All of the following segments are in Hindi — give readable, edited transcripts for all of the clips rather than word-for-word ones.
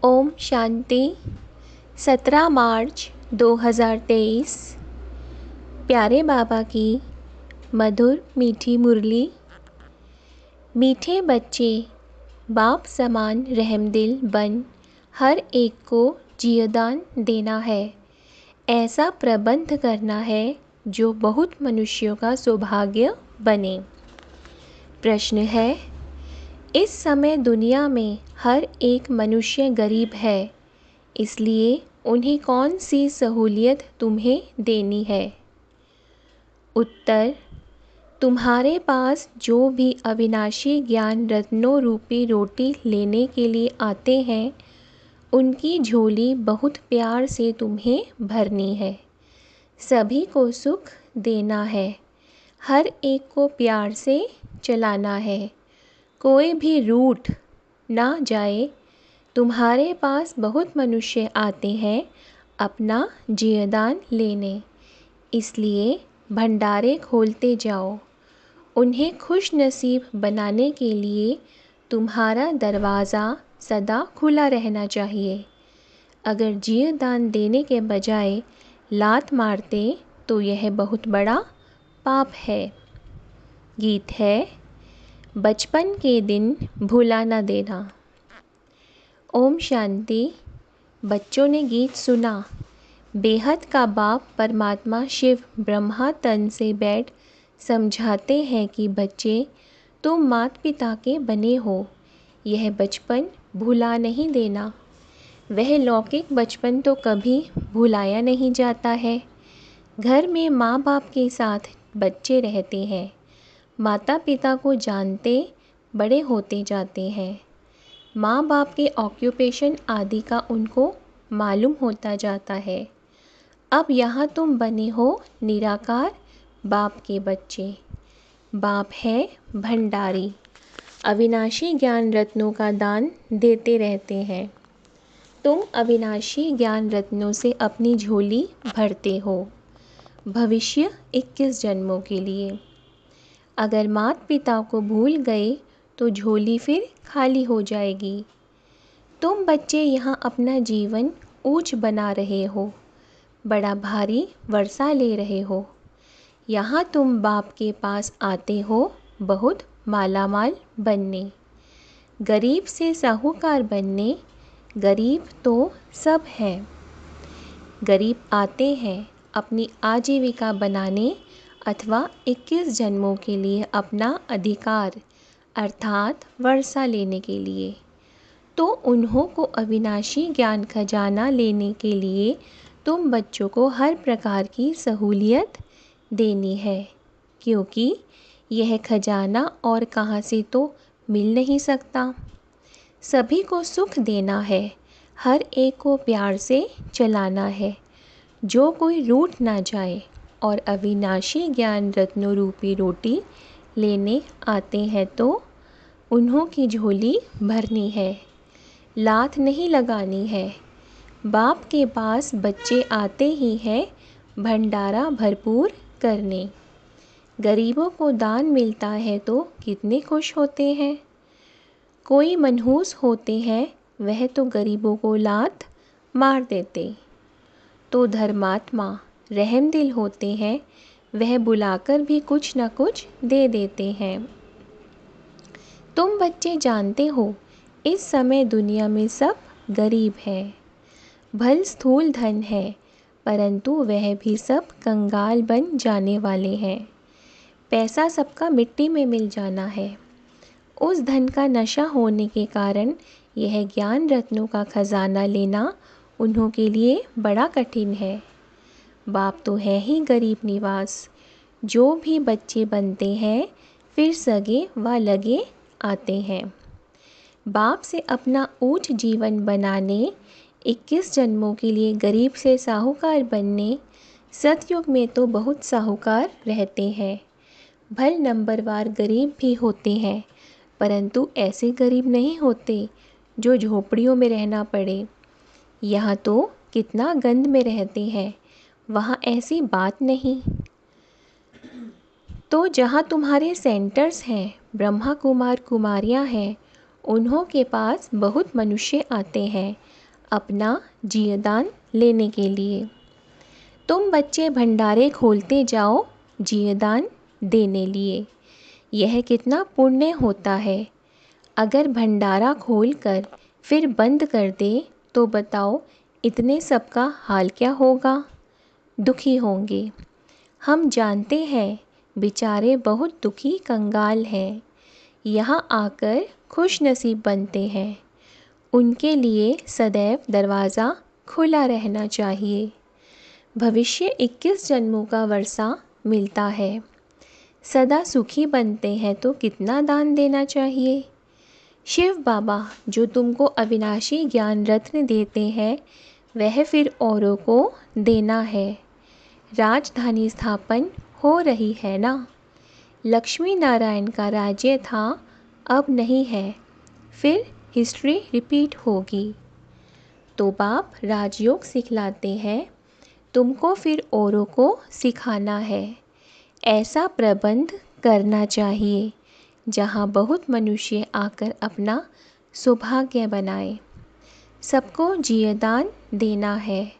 ओम शांति। 17 मार्च 2023। प्यारे बाबा की मधुर मीठी मुरली। मीठे बच्चे, बाप समान रहमदिल बन हर एक को जीवदान देना है। ऐसा प्रबंध करना है जो बहुत मनुष्यों का सौभाग्य बने। प्रश्न है, इस समय दुनिया में हर एक मनुष्य गरीब है, इसलिए उन्हें कौन सी सहूलियत तुम्हें देनी है? उत्तर, तुम्हारे पास जो भी अविनाशी ज्ञान रत्नों रूपी रोटी लेने के लिए आते हैं, उनकी झोली बहुत प्यार से तुम्हें भरनी है। सभी को सुख देना है, हर एक को प्यार से चलाना है। कोई भी रूठ ना जाए। तुम्हारे पास बहुत मनुष्य आते हैं अपना जीवदान लेने, इसलिए भंडारे खोलते जाओ। उन्हें खुश नसीब बनाने के लिए तुम्हारा दरवाज़ा सदा खुला रहना चाहिए। अगर जीवदान देने के बजाय लात मारते तो यह बहुत बड़ा पाप है। गीत है, बचपन के दिन भुला न देना। ओम शांति। बच्चों ने गीत सुना। बेहद का बाप परमात्मा शिव ब्रह्मा तन से बैठ समझाते हैं कि बच्चे, तुम माता पिता के बने हो, यह बचपन भुला नहीं देना। वह लौकिक बचपन तो कभी भुलाया नहीं जाता है। घर में माँ बाप के साथ बच्चे रहते हैं, माता पिता को जानते बड़े होते जाते हैं। माँ बाप के ऑक्यूपेशन आदि का उनको मालूम होता जाता है। अब यहाँ तुम बने हो निराकार बाप के बच्चे। बाप है भंडारी, अविनाशी ज्ञान रत्नों का दान देते रहते हैं। तुम अविनाशी ज्ञान रत्नों से अपनी झोली भरते हो, भविष्य 21 जन्मों के लिए। अगर माता पिता को भूल गए तो झोली फिर खाली हो जाएगी। तुम बच्चे यहाँ अपना जीवन ऊंच बना रहे हो, बड़ा भारी वर्षा ले रहे हो। यहाँ तुम बाप के पास आते हो बहुत मालामाल बनने, गरीब से साहूकार बनने। गरीब तो सब हैं। गरीब आते हैं अपनी आजीविका बनाने अथवा 21 जन्मों के लिए अपना अधिकार अर्थात वर्षा लेने के लिए। तो उन्हों को अविनाशी ज्ञान खजाना लेने के लिए तुम बच्चों को हर प्रकार की सहूलियत देनी है, क्योंकि यह खजाना और कहाँ से तो मिल नहीं सकता। सभी को सुख देना है, हर एक को प्यार से चलाना है। जो कोई रूठ ना जाए और अविनाशी ज्ञान रत्नों रूपी रोटी लेने आते हैं तो उन्हों की झोली भरनी है, लात नहीं लगानी है। बाप के पास बच्चे आते ही हैं भंडारा भरपूर करने। गरीबों को दान मिलता है तो कितने खुश होते हैं। कोई मनहूस होते हैं, वह तो गरीबों को लात मार देते। तो धर्मात्मा रहमदिल होते हैं, वह बुलाकर भी कुछ न कुछ दे देते हैं। तुम बच्चे जानते हो, इस समय दुनिया में सब गरीब है। भल स्थूल धन है, परंतु वह भी सब कंगाल बन जाने वाले हैं। पैसा सबका मिट्टी में मिल जाना है। उस धन का नशा होने के कारण यह ज्ञान रत्नों का खजाना लेना उन्हों के लिए बड़ा कठिन है। बाप तो है ही गरीब निवास। जो भी बच्चे बनते हैं फिर सगे व लगे आते हैं। बाप से अपना ऊंच जीवन बनाने, 21 जन्मों के लिए गरीब से साहूकार बनने। सतयुग में तो बहुत साहूकार रहते हैं, भल नंबरवार गरीब भी होते हैं, परंतु ऐसे गरीब नहीं होते जो झोपड़ियों में रहना पड़े। यहाँ तो कितना गंद में रहते हैं, वहाँ ऐसी बात नहीं। तो जहाँ तुम्हारे सेंटर्स हैं, ब्रह्मा कुमार कुमारियाँ हैं, उन्हों के पास बहुत मनुष्य आते हैं अपना जीवदान लेने के लिए। तुम बच्चे भंडारे खोलते जाओ जीवदान देने लिए। यह कितना पुण्य होता है। अगर भंडारा खोलकर फिर बंद कर दे तो बताओ इतने सबका हाल क्या होगा। दुखी होंगे। हम जानते हैं बेचारे बहुत दुखी कंगाल हैं। यहाँ आकर खुश नसीब बनते हैं। उनके लिए सदैव दरवाज़ा खुला रहना चाहिए। भविष्य 21 जन्मों का वर्षा मिलता है। सदा सुखी बनते हैं तो कितना दान देना चाहिए। शिव बाबा जो तुमको अविनाशी ज्ञान रत्न देते हैं वह फिर औरों को देना है। राजधानी स्थापन हो रही है ना। लक्ष्मी नारायण का राज्य था, अब नहीं है, फिर हिस्ट्री रिपीट होगी। तो बाप राजयोग सिखलाते हैं, तुमको फिर औरों को सिखाना है। ऐसा प्रबंध करना चाहिए जहाँ बहुत मनुष्य आकर अपना सौभाग्य बनाए। सबको जीवदान देना है।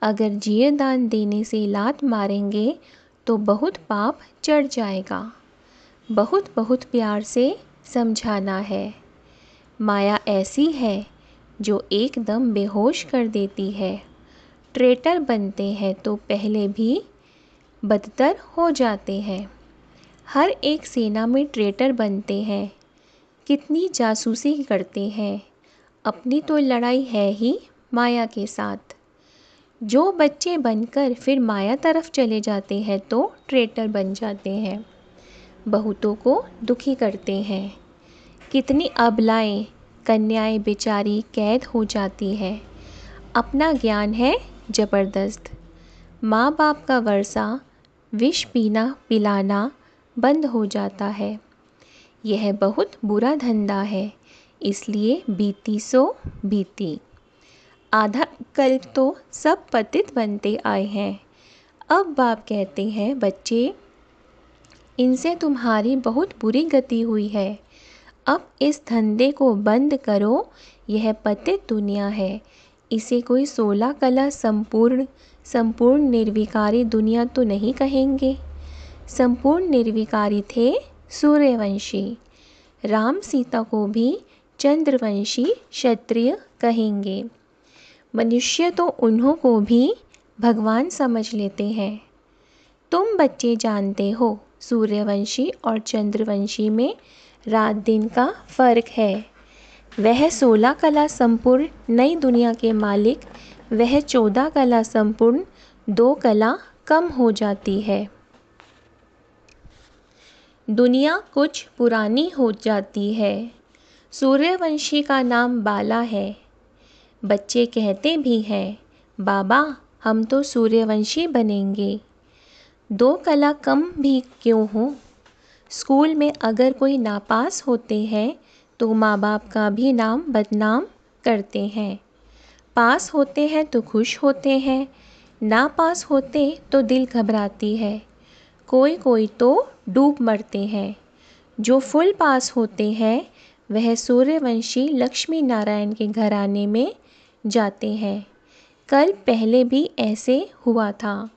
अगर जीवदान देने से लात मारेंगे तो बहुत पाप चढ़ जाएगा। बहुत बहुत प्यार से समझाना है। माया ऐसी है जो एकदम बेहोश कर देती है। ट्रेटर बनते हैं तो पहले भी बदतर हो जाते हैं। हर एक सेना में ट्रेटर बनते हैं। कितनी जासूसी करते हैं। अपनी तो लड़ाई है ही माया के साथ। जो बच्चे बनकर फिर माया तरफ चले जाते हैं तो ट्रेटर बन जाते हैं। बहुतों को दुखी करते हैं। कितनी अबलाएं कन्याएं बेचारी कैद हो जाती हैं। अपना ज्ञान है ज़बरदस्त। माँ बाप का वर्षा विष पीना पिलाना बंद हो जाता है। यह बहुत बुरा धंधा है, इसलिए बीती सो बीती। आधा कल्प तो सब पतित बनते आए हैं। अब बाप कहते हैं बच्चे इनसे तुम्हारी बहुत बुरी गति हुई है। अब इस धंधे को बंद करो। यह पतित दुनिया है। इसे कोई 16 कला संपूर्ण निर्विकारी दुनिया तो नहीं कहेंगे। संपूर्ण निर्विकारी थे सूर्यवंशी। राम सीता को भी चंद्रवंशी क्षत्रिय कहेंगे। मनुष्य तो उन्हों को भी भगवान समझ लेते हैं। तुम बच्चे जानते हो सूर्यवंशी और चंद्रवंशी में रात दिन का फ़र्क है। वह 16 कला संपूर्ण नई दुनिया के मालिक, वह 14 कला संपूर्ण 2 कला कम हो जाती है। दुनिया कुछ पुरानी हो जाती है। सूर्यवंशी का नाम बाला है। बच्चे कहते भी हैं बाबा हम तो सूर्यवंशी बनेंगे। 2 कला कम भी क्यों हो। स्कूल में अगर कोई नापास होते हैं तो माँ बाप का भी नाम बदनाम करते हैं। पास होते हैं तो खुश होते हैं, ना पास होते तो दिल घबराती है। कोई कोई तो डूब मरते हैं। जो फुल पास होते हैं वह सूर्यवंशी लक्ष्मी नारायण के घराने में जाते हैं। कल पहले भी ऐसे हुआ था।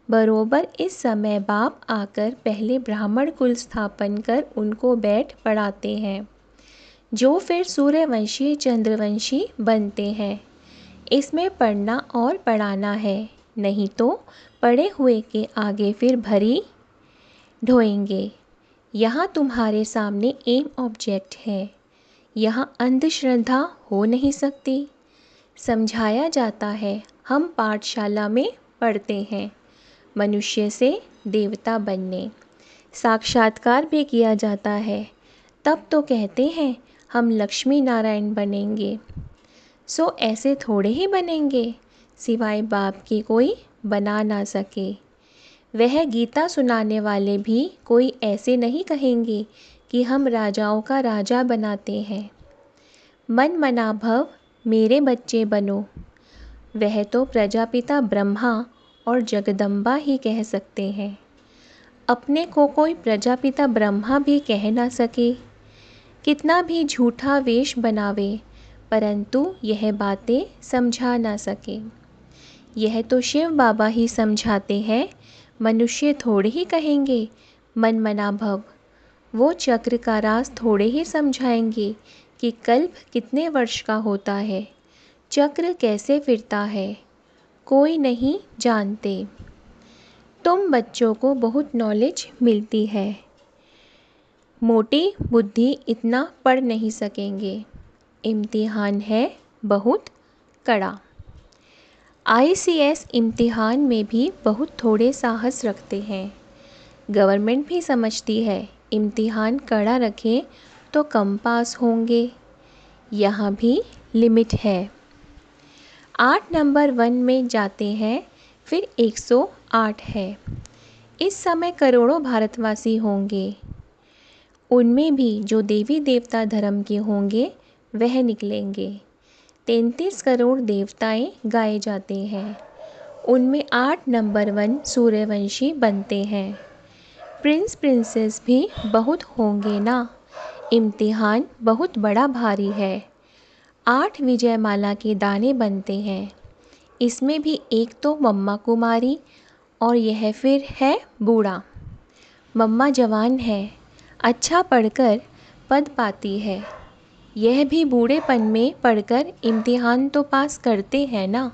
बरोबर इस समय बाप आकर पहले ब्राह्मण कुल स्थापन कर उनको बैठ पढ़ाते हैं, जो फिर सूर्यवंशी चंद्रवंशी बनते हैं। इसमें पढ़ना और पढ़ाना है, नहीं तो पढ़े हुए के आगे फिर भरी ढोएंगे। यहाँ तुम्हारे सामने एम ऑब्जेक्ट है। यहाँ अंधश्रद्धा हो नहीं सकती। समझाया जाता है। हम पाठशाला में पढ़ते हैं मनुष्य से देवता बनने। साक्षात्कार भी किया जाता है। तब तो कहते हैं हम लक्ष्मी नारायण बनेंगे। सो ऐसे थोड़े ही बनेंगे, सिवाय बाप के कोई बना ना सके। वह गीता सुनाने वाले भी कोई ऐसे नहीं कहेंगे कि हम राजाओं का राजा बनाते हैं। मन मना भव मेरे बच्चे बनो। वह तो प्रजापिता ब्रह्मा और जगदम्बा ही कह सकते हैं। अपने को कोई प्रजापिता ब्रह्मा भी कह ना सके। कितना भी झूठा वेश बनावे परंतु यह बातें समझा ना सके। यह तो शिव बाबा ही समझाते हैं, मनुष्य थोड़े ही कहेंगे मन मना भव। वो चक्र का राज थोड़े ही समझाएंगे कि कल्प कितने वर्ष का होता है, चक्र कैसे फिरता है, कोई नहीं जानते। तुम बच्चों को बहुत नॉलेज मिलती है, मोटी बुद्धि इतना पढ़ नहीं सकेंगे, इम्तिहान है बहुत कड़ा। ICS इम्तिहान में भी बहुत थोड़े साहस रखते हैं। गवर्नमेंट भी समझती है इम्तिहान कड़ा रखें तो कम पास होंगे, यहाँ भी लिमिट है। 8 नंबर 1 में जाते हैं, फिर 108 है। इस समय करोड़ों भारतवासी होंगे, उनमें भी जो देवी देवता धर्म के होंगे वह निकलेंगे। 33 करोड़ देवताएं गाए जाते हैं, उनमें 8 नंबर 1 सूर्यवंशी बनते हैं। प्रिंस प्रिंसेस भी बहुत होंगे ना, इम्तिहान बहुत बड़ा भारी है। 8 विजयमाला के दाने बनते हैं, इसमें भी एक तो मम्मा कुमारी और यह फिर है बूढ़ा। मम्मा जवान है, अच्छा पढ़कर पद पाती है, यह भी बूढ़ेपन में पढ़कर इम्तिहान तो पास करते हैं ना।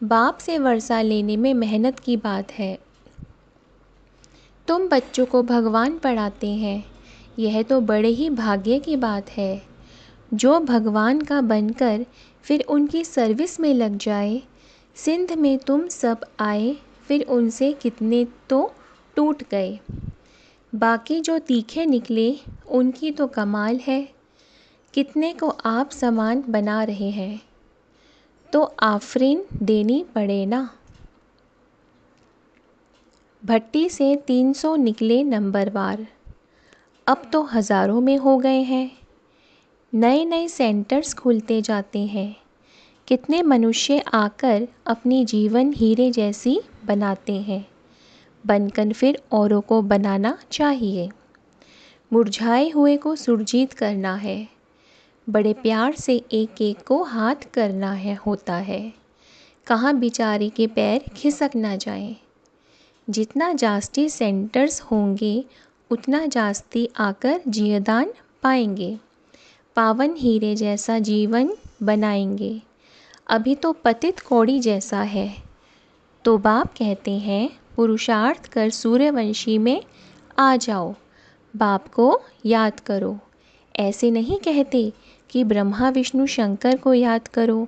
बाप से वर्षा लेने में मेहनत की बात है। तुम बच्चों को भगवान पढ़ाते हैं, यह तो बड़े ही भाग्य की बात है। जो भगवान का बनकर फिर उनकी सर्विस में लग जाए। सिंध में तुम सब आए, फिर उनसे कितने तो टूट गए। बाकी जो तीखे निकले उनकी तो कमाल है, कितने को आप समान बना रहे हैं, तो आफरीन देनी पड़े ना। भट्टी से 300 निकले नंबरवार, अब तो हज़ारों में हो गए हैं। नए नए सेंटर्स खुलते जाते हैं, कितने मनुष्य आकर अपनी जीवन हीरे जैसी बनाते हैं। बनकर फिर औरों को बनाना चाहिए। मुरझाए हुए को सुरजीत करना है, बड़े प्यार से एक एक को हाथ करना है होता है। कहाँ बेचारे के पैर खिसक ना जाएं। जितना जास्ती सेंटर्स होंगे उतना जास्ती आकर जीवदान पाएंगे, पावन हीरे जैसा जीवन बनाएंगे। अभी तो पतित कौड़ी जैसा है, तो बाप कहते हैं पुरुषार्थ कर सूर्यवंशी में आ जाओ, बाप को याद करो। ऐसे नहीं कहते कि ब्रह्मा विष्णु शंकर को याद करो।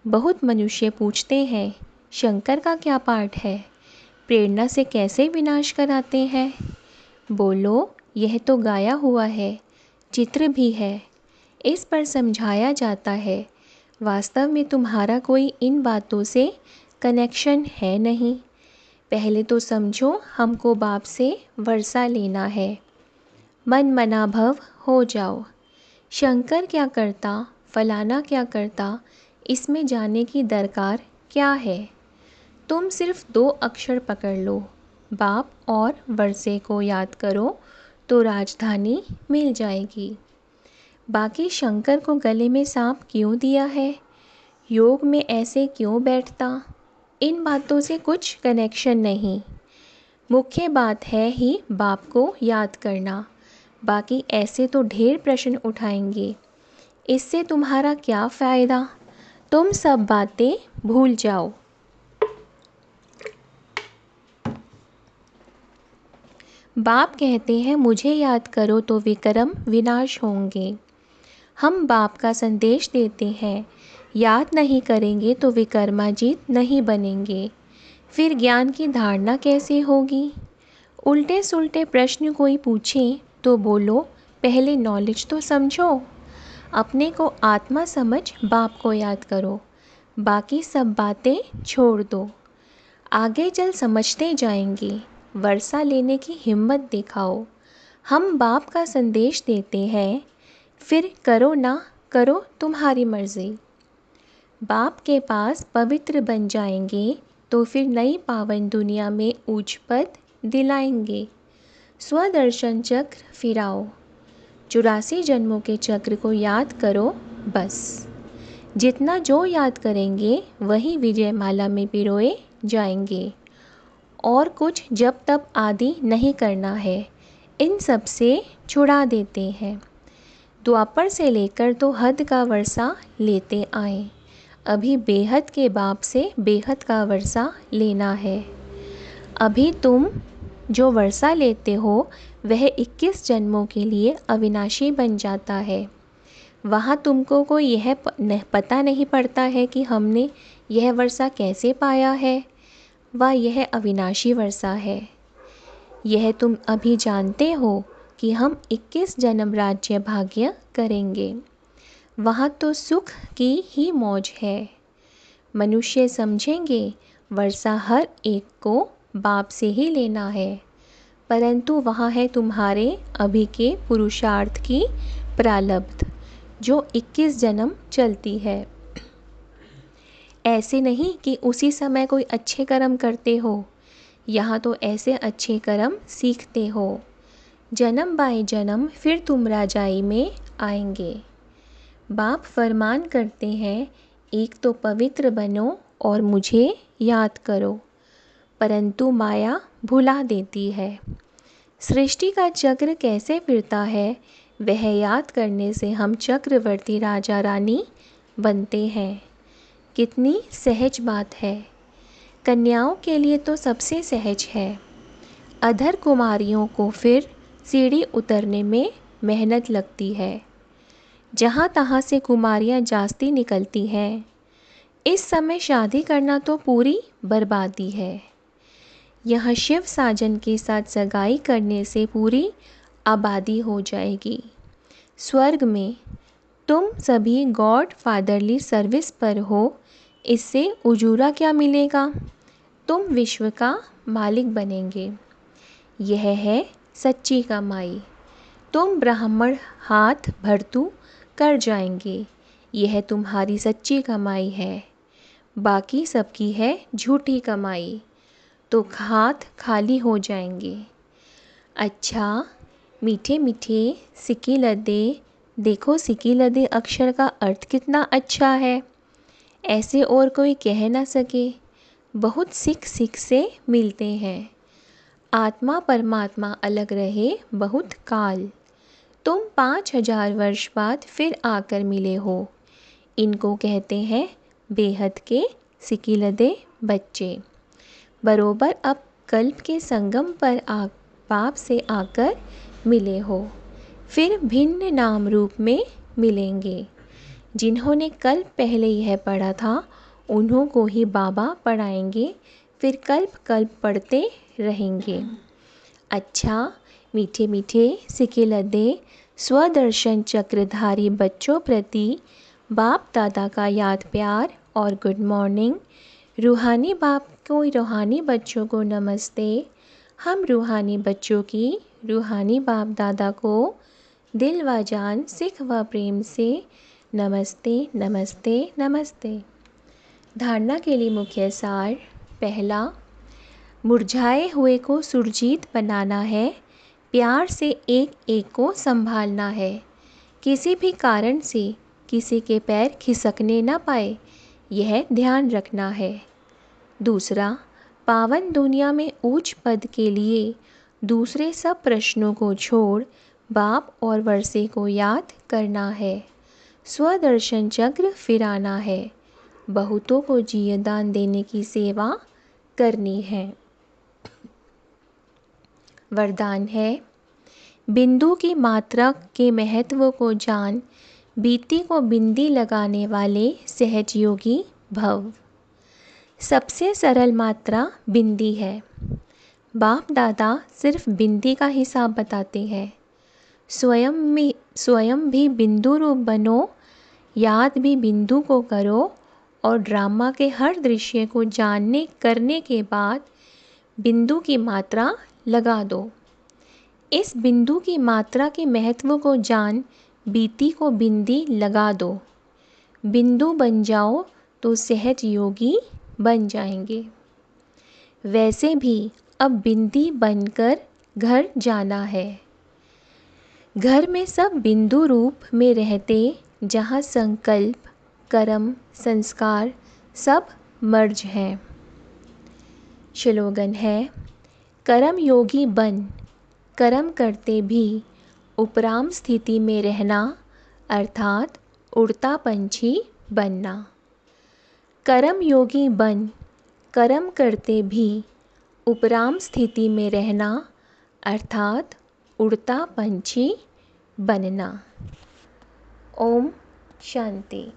बहुत मनुष्य पूछते हैं शंकर का क्या पाठ है, प्रेरणा से कैसे विनाश कराते हैं। बोलो यह तो गाया हुआ है, चित्र भी है, इस पर समझाया जाता है। वास्तव में तुम्हारा कोई इन बातों से कनेक्शन है नहीं। पहले तो समझो हमको बाप से वर्षा लेना है, मन मना भव हो जाओ। शंकर क्या करता, फलाना क्या करता, इसमें जाने की दरकार क्या है। तुम सिर्फ 2 अक्षर पकड़ लो, बाप और वर्षे को याद करो तो राजधानी मिल जाएगी। बाकी शंकर को गले में सांप क्यों दिया है, योग में ऐसे क्यों बैठता, इन बातों से कुछ कनेक्शन नहीं। मुख्य बात है ही बाप को याद करना। बाकी ऐसे तो ढेर प्रश्न उठाएंगे, इससे तुम्हारा क्या फ़ायदा। तुम सब बातें भूल जाओ। बाप कहते हैं मुझे याद करो तो विक्रम विनाश होंगे। हम बाप का संदेश देते हैं, याद नहीं करेंगे तो विक्रमाजीत नहीं बनेंगे। फिर ज्ञान की धारणा कैसे होगी। उल्टे सुल्टे प्रश्न कोई पूछे तो बोलो पहले नॉलेज तो समझो। अपने को आत्मा समझ बाप को याद करो, बाकी सब बातें छोड़ दो। आगे चल समझते जाएंगे, वर्षा लेने की हिम्मत दिखाओ। हम बाप का संदेश देते हैं, फिर करो ना करो तुम्हारी मर्ज़ी। बाप के पास पवित्र बन जाएंगे तो फिर नई पावन दुनिया में ऊंच पद दिलाएंगे। स्वदर्शन चक्र फिराओ, 84 जन्मों के चक्र को याद करो बस जितना जो याद करेंगे वही विजय माला में पिरोए जाएंगे। और कुछ जब तब आदि नहीं करना है, इन सब से छुड़ा देते हैं। द्वापर से लेकर तो हद का वर्षा लेते आए, अभी बेहद के बाप से बेहद का वर्षा लेना है। अभी तुम जो वर्षा लेते हो वह 21 जन्मों के लिए अविनाशी बन जाता है। वहाँ तुमको कोई यह पता नहीं पड़ता है कि हमने यह वर्षा कैसे पाया है, वह यह अविनाशी वर्षा है। यह तुम अभी जानते हो कि हम 21 जन्म राज्य भाग्य करेंगे। वहाँ तो सुख की ही मौज है। मनुष्य समझेंगे वर्षा हर एक को बाप से ही लेना है, परंतु वहाँ है तुम्हारे अभी के पुरुषार्थ की प्रारब्ध जो 21 जन्म चलती है। ऐसे नहीं कि उसी समय कोई अच्छे कर्म करते हो, यहाँ तो ऐसे अच्छे कर्म सीखते हो। जन्म बाय जन्म फिर तुम राजाई में आएंगे। बाप फरमान करते हैं, एक तो पवित्र बनो और मुझे याद करो, परंतु माया भुला देती है। सृष्टि का चक्र कैसे फिरता है वह याद करने से हम चक्रवर्ती राजा रानी बनते हैं। कितनी सहज बात है। कन्याओं के लिए तो सबसे सहज है। अधर कुमारियों को फिर सीढ़ी उतरने में मेहनत लगती है। जहाँ तहाँ से कुमारियाँ जास्ती निकलती हैं। इस समय शादी करना तो पूरी बर्बादी है। यह शिव साजन के साथ सगाई करने से पूरी आबादी हो जाएगी। स्वर्ग में तुम सभी गॉड फादरली सर्विस पर हो, इससे उजूरा क्या मिलेगा? तुम विश्व का मालिक बनेंगे। यह है सच्ची कमाई। तुम ब्राह्मण हाथ भरतू कर जाएंगे, यह तुम्हारी सच्ची कमाई है। बाकी सबकी है झूठी कमाई, तो हाथ खाली हो जाएंगे। अच्छा, मीठे मीठे सिक्के लदे, देखो सिक्के लदे अक्षर का अर्थ कितना अच्छा है। ऐसे और कोई कह ना सके। बहुत सिख सिख से मिलते हैं। आत्मा परमात्मा अलग रहे बहुत काल। तुम 5000 वर्ष बाद फिर आकर मिले हो। इनको कहते हैं बेहद के सिक्के लदे बच्चे। बरोबर अब कल्प के संगम पर बाप से आकर मिले हो, फिर भिन्न नाम रूप में मिलेंगे। जिन्होंने कल्प पहले यह पढ़ा था उन्हों को ही बाबा पढ़ाएंगे, फिर कल्प कल्प पढ़ते रहेंगे। अच्छा, मीठे मीठे सिक्के लदे स्वदर्शन चक्रधारी बच्चों प्रति बाप दादा का याद प्यार और गुड मॉर्निंग। रूहानी बाप को रूहानी बच्चों को नमस्ते। हम रूहानी बच्चों की रूहानी बाप दादा को दिल व जान सिख व प्रेम से नमस्ते नमस्ते नमस्ते। धारणा के लिए मुख्य सार। पहला, मुरझाए हुए को सुरजीत बनाना है। प्यार से एक एक को संभालना है। किसी भी कारण से किसी के पैर खिसकने ना पाए, यह ध्यान रखना है। दूसरा, पावन दुनिया में ऊंच पद के लिए दूसरे सब प्रश्नों को छोड़ बाप और वर्षे को याद करना है। स्वदर्शन चक्र फिराना है। बहुतों को जीवदान देने की सेवा करनी है। वरदान है, बिंदु की मात्रा के महत्व को जान, बीती को बिंदी लगाने वाले सहज योगी भव। सबसे सरल मात्रा बिंदी है। बाप दादा सिर्फ बिंदी का हिसाब बताते हैं। स्वयं भी बिंदु रूप बनो, याद भी बिंदु को करो और ड्रामा के हर दृश्य को जानने करने के बाद बिंदु की मात्रा लगा दो। इस बिंदु की मात्रा के महत्व को जान, बीती को बिंदी लगा दो। बिंदु बन जाओ तो सहज योगी बन जाएंगे। वैसे भी अब बिंदी बनकर घर जाना है। घर में सब बिंदु रूप में रहते जहाँ संकल्प, कर्म, संस्कार सब मर्ज हैं। श्लोगन है, कर्म योगी बन, कर्म करते भी उपराम स्थिति में रहना, अर्थात उड़ता पंछी बनना। कर्म योगी बन, कर्म करते भी उपराम स्थिति में रहना, अर्थात उड़ता पंछी बनना। ओम शांति।